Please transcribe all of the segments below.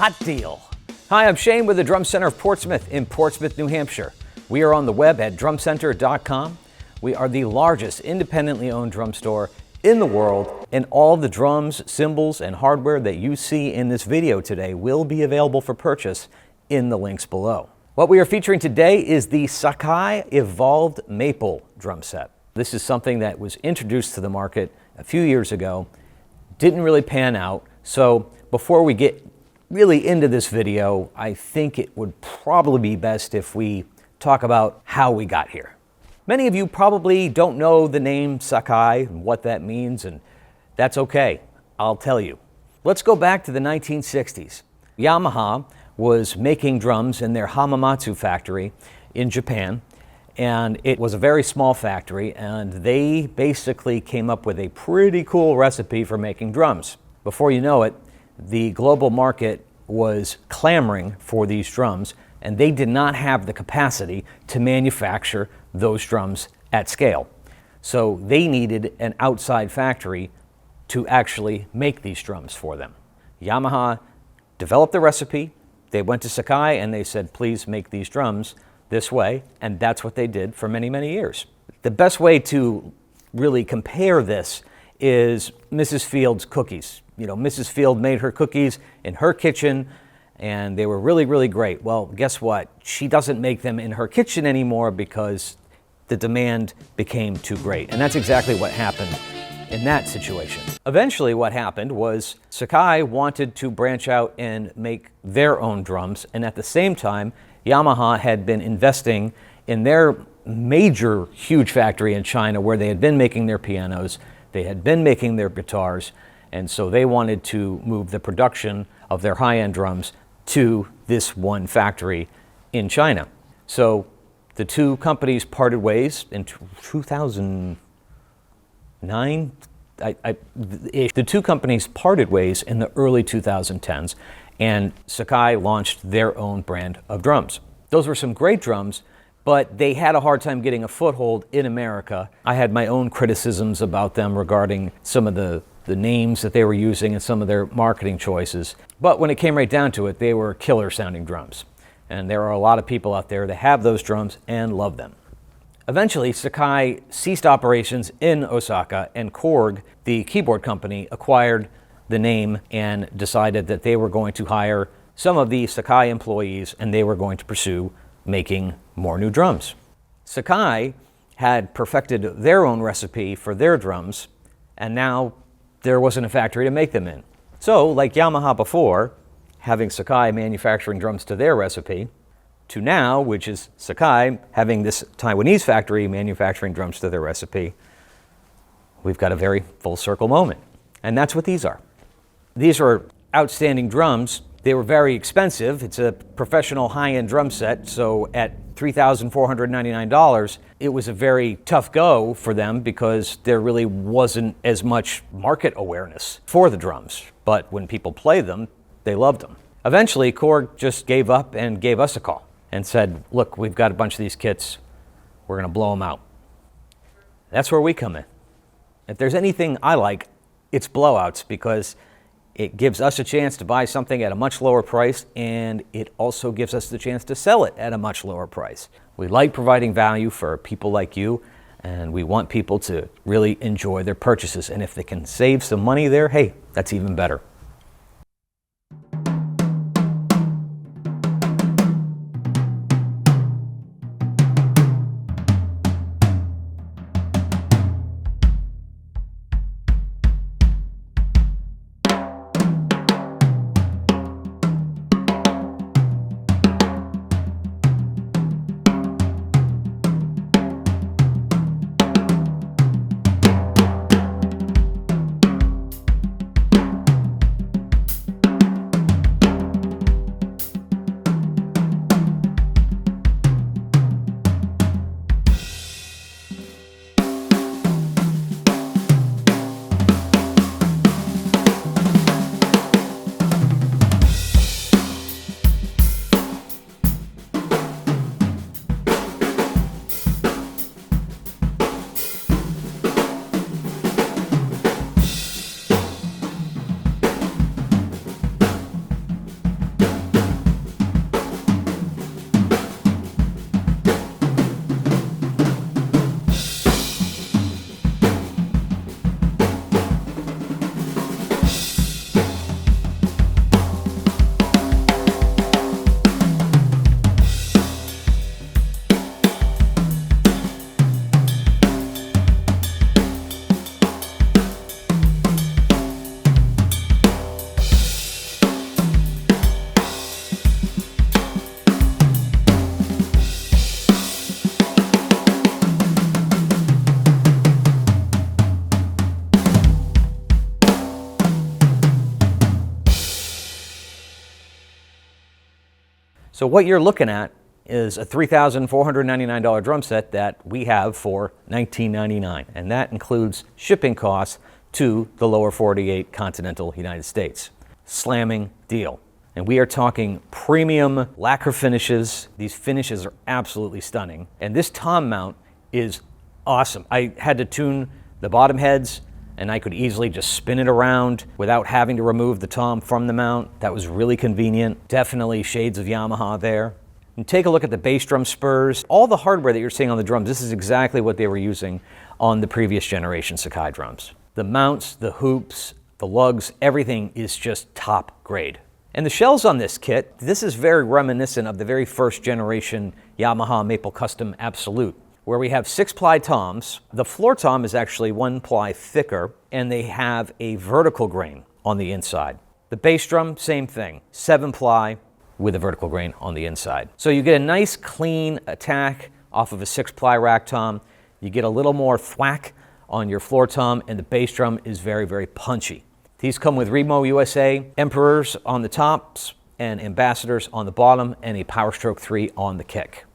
hot deal. Hi, I'm Shane with the Drum Center of Portsmouth in Portsmouth, New Hampshire. We are on the web at drumcenter.com. We are the largest independently owned drum store in the world, and all the drums, cymbals, and hardware that you see in this video today will be available for purchase in the links below. What we are featuring today is the Sakae Evolved Maple drum set. This is something that was introduced to the market a few years ago, didn't really pan out, so before we get really into this video, I think it would probably be best if we talk about how we got here. Many of you probably don't know the name Sakae and what that means, and that's okay, I'll tell you. Let's go back to the 1960s. Yamaha was making drums in their Hamamatsu factory in Japan, and it was a very small factory, and they basically came up with a pretty cool recipe for making drums. Before you know it, the global market was clamoring for these drums, and they did not have the capacity to manufacture those drums at scale. So they needed an outside factory to actually make these drums for them. Yamaha developed the recipe, they went to Sakae and they said, please make these drums this way, and that's what they did for many, many years. The best way to really compare this is Mrs. Field's cookies. You know, Mrs. Field made her cookies in her kitchen, and they were really, really great. Well, guess what? She doesn't make them in her kitchen anymore because the demand became too great. And that's exactly what happened in that situation. Eventually what happened was Sakae wanted to branch out and make their own drums, and at the same time, Yamaha had been investing in their major, huge factory in China where they had been making their pianos, they had been making their guitars, and so they wanted to move the production of their high-end drums to this one factory in China. So the two companies parted ways in 2009. The two companies parted ways in the early 2010s, and Sakae launched their own brand of drums. Those were some great drums, but they had a hard time getting a foothold in America. I had my own criticisms about them regarding some of the names that they were using and some of their marketing choices. But when it came right down to it, they were killer sounding drums. And there are a lot of people out there that have those drums and love them. Eventually, Sakae ceased operations in Osaka, and Korg, the keyboard company, acquired the name and decided that they were going to hire some of the Sakae employees and they were going to pursue making more new drums. Sakae had perfected their own recipe for their drums, and now there wasn't a factory to make them in. So, like Yamaha before, having Sakae manufacturing drums to their recipe, to now, which is Sakae having this Taiwanese factory manufacturing drums to their recipe, we've got a very full circle moment. And that's what these are. These are outstanding drums. They were very expensive. It's a professional high-end drum set, so at $3,499, it was a very tough go for them because there really wasn't as much market awareness for the drums. But when people played them, they loved them. Eventually, Korg just gave up and gave us a call and said, look, we've got a bunch of these kits, we're gonna blow them out. That's where we come in. If there's anything I like, it's blowouts, because it gives us a chance to buy something at a much lower price, and it also gives us the chance to sell it at a much lower price. We like providing value for people like you, and we want people to really enjoy their purchases. And if they can save some money there, hey, that's even better. So what you're looking at is a $3,499 drum set that we have for $19.99, and that includes shipping costs to the lower 48 continental United States. Slamming deal. And we are talking premium lacquer finishes. These finishes are absolutely stunning. And this tom mount is awesome. I had to tune the bottom heads, and I could easily just spin it around without having to remove the tom from the mount. That was really convenient. Definitely shades of Yamaha there. And take a look at the bass drum spurs. All the hardware that you're seeing on the drums, this is exactly what they were using on the previous generation Sakae drums. The mounts, the hoops, the lugs, everything is just top grade. And the shells on this kit, this is very reminiscent of the very first generation Yamaha Maple Custom Absolute, where we have 6-ply toms. The floor tom is actually 1 ply thicker, and they have a vertical grain on the inside. The bass drum, same thing, 7-ply with a vertical grain on the inside. So you get a nice clean attack off of a 6-ply rack tom. You get a little more thwack on your floor tom, and the bass drum is very, very punchy. These come with Remo USA, Emperors on the tops, and Ambassadors on the bottom, and a Power Stroke 3 on the kick.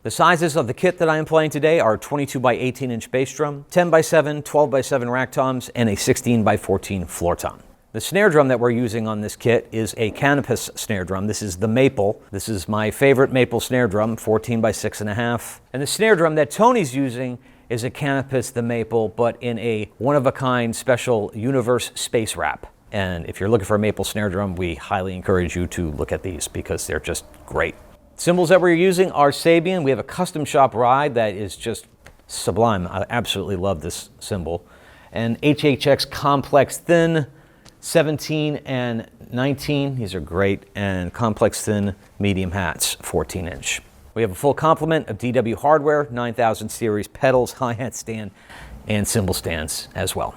The sizes of the kit that I am playing today are 22 by 18 inch bass drum, 10 by 7, 12 by 7 rack toms, and a 16 by 14 floor tom. The snare drum that we're using on this kit is a Canopus snare drum. This is the Maple. This is my favorite Maple snare drum, 14 by 6.5. And the snare drum that Tony's using is a Canopus the Maple, but in a one-of-a-kind special universe space wrap. And if you're looking for a Maple snare drum, we highly encourage you to look at these because they're just great. Cymbals that we're using are Sabian. We have a custom shop ride that is just sublime. I absolutely love this cymbal. And HHX Complex Thin 17 and 19. These are great. And Complex Thin medium hats, 14 inch. We have a full complement of DW hardware, 9000 series pedals, hi-hat stand, and cymbal stands as well.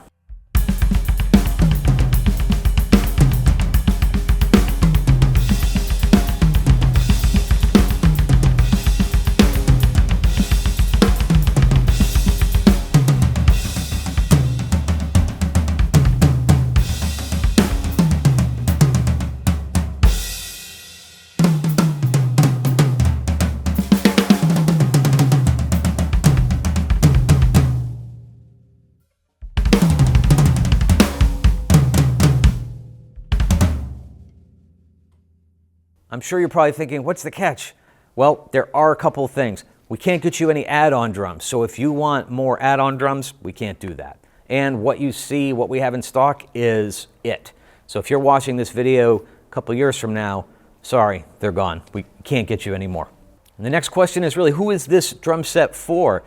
I'm sure you're probably thinking, what's the catch? Well, there are a couple of things. We can't get you any add-on drums, so if you want more add-on drums, we can't do that. And what you see, what we have in stock is it. So if you're watching this video a couple years from now, sorry, they're gone. We can't get you any more. And the next question is really, who is this drum set for?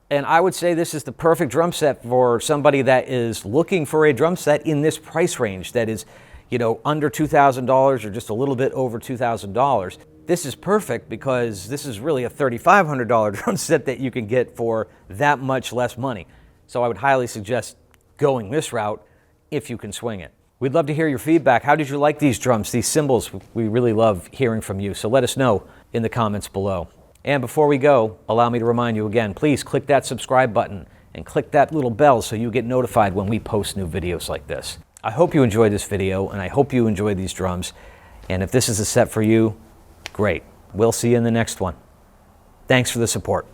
And I would say this is the perfect drum set for somebody that is looking for a drum set in this price range that is, you know, under $2,000 or just a little bit over $2,000. This is perfect because this is really a $3,500 drum set that you can get for that much less money. So I would highly suggest going this route if you can swing it. We'd love to hear your feedback. How did you like these drums, these cymbals? We really love hearing from you. So let us know in the comments below. And before we go, allow me to remind you again, please click that subscribe button and click that little bell so you get notified when we post new videos like this. I hope you enjoyed this video, and I hope you enjoy these drums. And if this is a set for you, great. We'll see you in the next one. Thanks for the support.